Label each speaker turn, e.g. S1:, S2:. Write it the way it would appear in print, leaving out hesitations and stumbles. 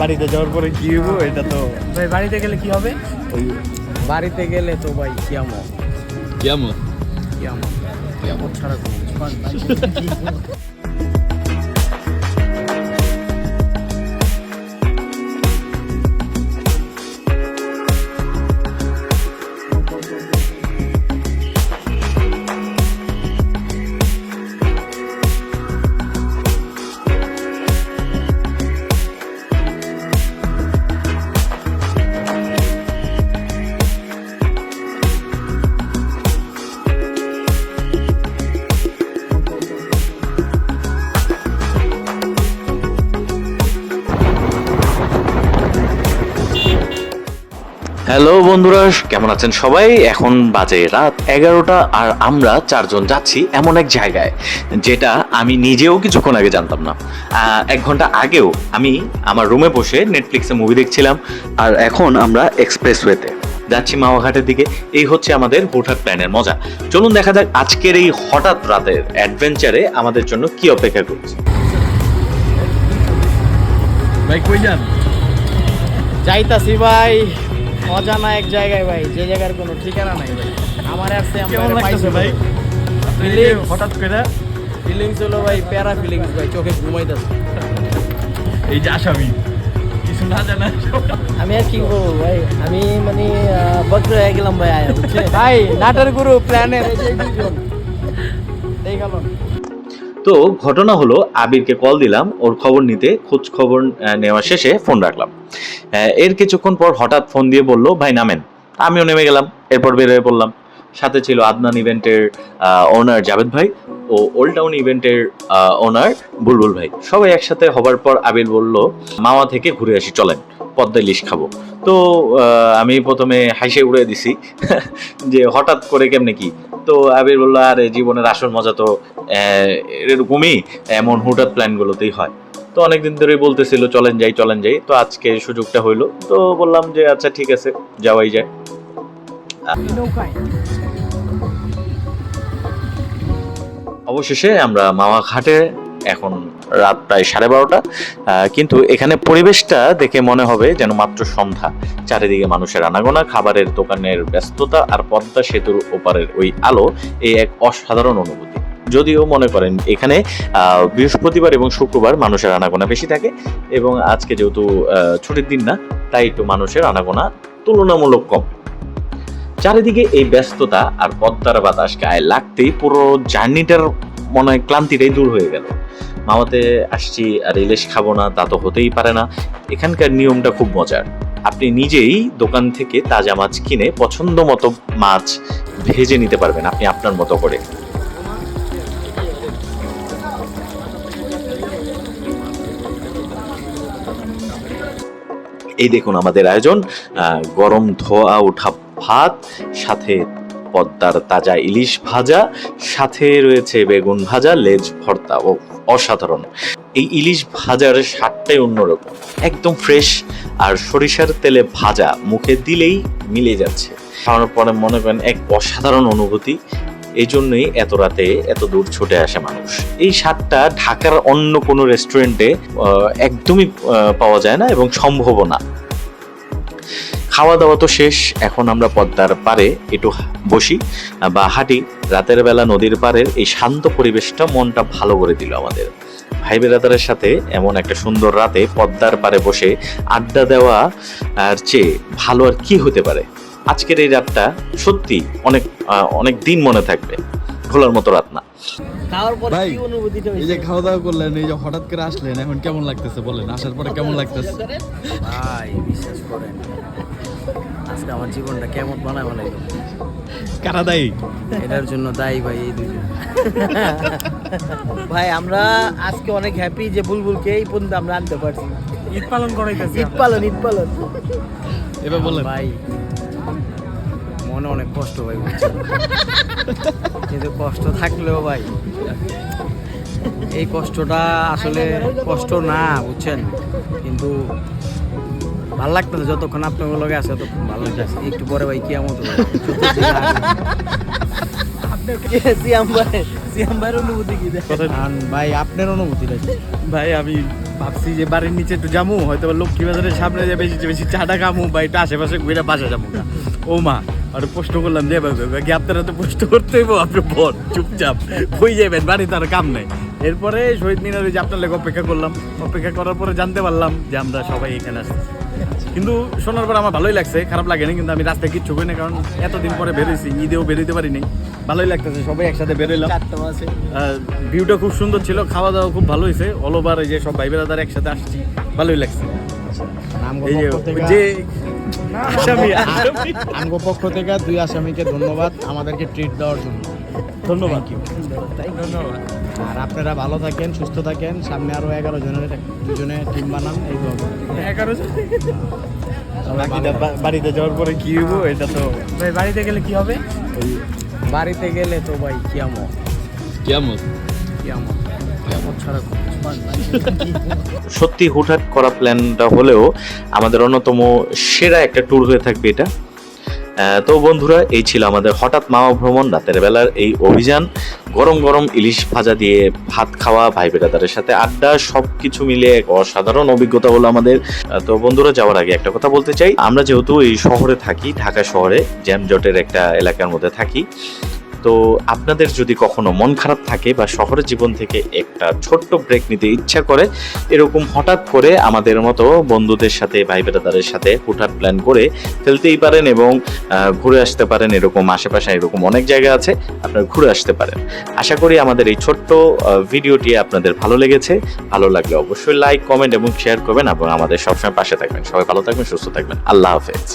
S1: বাড়িতে যাওয়ার পরে কি হইব এটা তো
S2: ভাই বাড়িতে গেলে কি হবে?
S3: বাড়িতে গেলে তো ভাই কিয়ামত
S1: কিয়ামত
S3: কিয়ামত কিয়ামত ছাড়া কোনো কিছু নেই।
S4: হ্যালো বন্ধুরা, কেমন আছেন সবাই? এখন বাজে রাত 11টা আর আমরা চারজন যাচ্ছি এমন এক জায়গায় যেটা আমি নিজেও কিছুক্ষণ আগে জানতাম না। 1 ঘন্টা আগেও আমি আমার রুমে বসে নেটফ্লিক্সে মুভি দেখছিলাম, আর এখন আমরা এক্সপ্রেসওয়েতে যাচ্ছি মাওয়াঘাটের দিকে। এই হচ্ছে আমাদের হুটহাট প্ল্যানের মজা। চলুন দেখা যাক আজকের এই হঠাৎ রাতের অ্যাডভেঞ্চারে আমাদের জন্য কি অপেক্ষা করছে।
S1: ভাই কই যান?
S3: যাইতাছি ভাই অজানা এক জায়গায় ভাই, যে জায়গার কোনো ঠিকানা নাই ভাই। আমার আসছে
S1: কেমন লাগতেছে ভাই হঠাৎ করে?
S3: ফিলিংস হলো ভাই প্যারা ফিলিংস ভাই, চোখে ঘুমাইতেছে।
S1: এই যে আসামি কিছু না জানা
S3: আমি আর কি করবো ভাই, আমি মানে বজ্র হয়ে গেলাম ভাই। আয়া বুঝছে ভাই, নাটের গুরু প্ল্যানের এই যে দুজন দেখালো।
S4: তো ঘটনা হলো, আবিরকে কল দিলাম ওর খবর নিতে, খোঁজ খবর নেওয়া শেষে ফোন রাখলাম। এর কিছুক্ষণ পর হঠাৎ ফোন দিয়ে বলল, ভাই নামেন। আমিও নেমে গেলাম, এরপর বের হয়ে পড়লাম। সাথে ছিল আদনান ইভেন্টের ওনার জাভেদ ভাই ও ওল্ড টাউন ইভেন্টের ওনার বুলবুল ভাই। সবাই একসাথে হবার পর আবির বলল, মাওয়া থেকে ঘুরে আসি, চলেন পদ্মা ইলিশ খাবো। তো আমি প্রথমে হাসে উড়ে দিছি যে হঠাৎ করে কেমনে কি। তো আবির বললো, আরে জীবনের আসল মজা তো এরকমই, এমন হুটহাট প্ল্যানগুলোতেই হয়। তো অনেকদিন ধরেই বলতেছিল চলেন যাই চলেন যাই, তো আজকে সুযোগটা হইলো, তো বললাম যে আচ্ছা ঠিক আছে, যাওয়াই যায়। অবশেষে আমরা মাওয়া ঘাটে, এখন রাত প্রায় 12:30, কিন্তু এখানে পরিবেশটা দেখে মনে হবে যেন মাত্র সন্ধ্যা। চারিদিকে মানুষের আনাগোনা, খাবারের দোকানের ব্যস্ততা আর পদ্মা সেতুর ওপারের ওই আলো, এই এক অসাধারণ অনুভূতি। যদিও মনে করেন এখানে বৃহস্পতিবার এবং শুক্রবার মানুষের আনাগোনা বেশি থাকে, এবং আজকে যেহেতু ছুটির দিন না, তাই একটু মানুষের আনাগোনা তুলনামূলক কম। চারিদিকে এই ব্যস্ততা আর পদ্মার বাতাস গায়ে লাগতেই পুরো জার্নিটার মনে হয় ক্লান্তিটাই দূর হয়ে গেল। মাওয়াতে আসছি আর ইলিশ খাবো না তা তো হতেই পারে না। এখানকার নিয়মটা খুব মজার। আপনি নিজেই দোকান থেকে তাজা মাছ কিনে পছন্দ মতো মাছ ভেজে নিতে পারবেন আপনি আপনার মতো করে। এই দেখুন আমাদের আয়োজন, গরম ধোয়া ওঠা ভাত, সাথে পদ্মার তাজা ইলিশ ভাজা, সাথে রয়েছে বেগুন ভাজা, লেজ ভর্তা। ও অসাধারণ! এই ইলিশ ভাজার স্বাদটাই অন্যরকম, একদম ফ্রেশ আর সরিষার তেলে ভাজা, মুখে দিলেই মিলে যাচ্ছে। খাওয়ানোর পরে মনে করেন এক অসাধারণ অনুভূতি। এই জন্যই এত রাতে এত দূর ছুটে আসে মানুষ। এই স্বাদটা ঢাকার অন্য কোনো রেস্টুরেন্টে একদমই পাওয়া যায় না এবং সম্ভব না। খাওয়া দাওয়া তো শেষ, এখন আমরা পদ্মার পাড়ে একটু বসি বা হাঁটি। রাতের বেলা নদীর পাড়ের এই শান্ত পরিবেশটা মনটা ভালো করে দিল আমাদের। ভাই বেরাদারের সাথে এমন একটা সুন্দর রাতে পদ্মার পাড়ে বসে আড্ডা দেওয়া আর চেয়ে ভালো আর কি হতে পারে। আজকের এই রাতটা সত্যি অনেক অনেক দিন মনে থাকবে, ভোলার মতো রাত না।
S3: খাওয়ার পর
S1: ভাই,
S3: কি অনুভূতিটা
S1: এই যে খাওয়া দাওয়া করলেন, এই যে হঠাৎ করে আসলেন, এখন কেমন লাগতেছে বলেন? আসার পরে কেমন লাগতেছে?
S3: ভাই বিশ্বাস করেন, আজকে আমার জীবনটা কেমন বানায় বানাইলো।
S1: কারা দায়ী?
S3: এটার জন্য দায়ী ভাই এই দুজন। ভাই আমরা আজকে অনেক হ্যাপি যে বুলবুলকে এই পর্যন্ত আমরা আনতে পারছি।
S2: ঈদ পালন করাইতেছি।
S3: ঈদ পালন
S1: এবার বলেন।
S3: ভাই মনে অনেক কষ্ট ভাই, বুঝছেন, কিন্তু কষ্ট থাকলেও ভাই এই কষ্টটা আসলে কষ্ট না, বুঝছেন, কিন্তু ভালো লাগতেছে যতক্ষণ আপনার লগে আছে ততক্ষণ ভালো লাগতেছে। একটু পরে ভাই কিয়ামত হবে। সিয়াম ভাইয়ের অনুভূতি কি ভাই? আপনার অনুভূতিটা কি?
S1: ভাই আমি ভাবছি যে বাড়ির নিচে একটু যাবো, হয়তো বা লক্ষ্মী বাজারের সামনে যে বেশি বেশি চাটা খামু বা একটু আশেপাশে ঘুরে বাসা যাবো না। ও মা আর প্রশ্ন করলাম যে কি আপনারা তো প্রশ্ন করতে হইব, আপনি বল চুপচাপ হই যাবেন, বাড়িতে আর কাম নাই। এরপরে শহীদ মিনারে যে আপনার লেগে অপেক্ষা করলাম, অপেক্ষা করার পরে জানতে পারলাম যে আমরা সবাই এখানে আসছি। কিন্তু শোনার পর আমার ভালোই লাগছে, খারাপ লাগেনি। কিন্তু আমি রাস্তায় কিচ্ছু করি না, কারণ এতদিন পরে বেরোইছি, ঈদেও বেরোইতে পারিনি। ভালোই লাগতেছে, সবাই একসাথে বেরোইলাম। ভিউটা খুব সুন্দর ছিল, খাওয়া দাওয়া খুব ভালো হয়েছে। অল ওভার এই যে সব ভাই বেড়াদার একসাথে আসছি, ভালোই লাগছে। এই যে
S3: আমগো পক্ষ থেকে 2 আসামিকে ধন্যবাদ আমাদেরকে ট্রিট দেওয়ার জন্য।
S1: ধন্যবাদ।
S2: ধন্যবাদ।
S3: আর আপনারা ভালো থাকেন, সুস্থ থাকেন। সামনে আরো 11 জনের 2 টিম বানান, এই তো
S2: 11 জন।
S1: বাকিটা বাড়িতে যাওয়ার পরে কি হইব এটা তো
S2: ভাই বাড়িতে গেলে কি হবে?
S3: বাড়িতে গেলে তো ভাই কিয়ামত
S1: কেমন।
S3: কিয়ামত ছাড়া
S4: সত্যি হুটহাট করা প্ল্যানটা হলেও আমাদের অন্যতম সেরা একটা ট্যুর হয়ে থাকবে এটা। তো বন্ধুরা, এই ছিল আমাদের হঠাৎ মাওয়া ভ্রমণ, রাতের বেলার এই অভিযান। গরম গরম ইলিশ ভাজা দিয়ে ভাত খাওয়া, ভাই বেড়াদারের সাথে আড্ডা, সবকিছু মিলে এক অসাধারণ অভিজ্ঞতা হলো আমাদের। তো বন্ধুরা, যাওয়ার আগে একটা কথা বলতে চাই, আমরা যেহেতু এই শহরে থাকি, ঢাকা শহরে জ্যামজটের একটা এলাকার মধ্যে থাকি, তো আপনাদের যদি কখনো মন খারাপ থাকে বা শহরের জীবন থেকে একটা ছোট্ট ব্রেক নিতে ইচ্ছা করে, এরকম হঠাৎ করে আমাদের মতো বন্ধুদের সাথে, ভাই বেড়াদারের সাথে হুটহাট প্ল্যান করে ফেলতেই পারেন এবং ঘুরে আসতে পারেন। এরকম আশেপাশে এরকম অনেক জায়গা আছে, আপনারা ঘুরে আসতে পারেন। আশা করি আমাদের এই ছোট্ট ভিডিওটি আপনাদের ভালো লেগেছে। ভালো লাগলে অবশ্যই লাইক, কমেন্ট এবং শেয়ার করবেন এবং আমাদের সবসময় পাশে থাকবেন। সবাই ভালো থাকবেন, সুস্থ থাকবেন। আল্লাহ হাফেজ।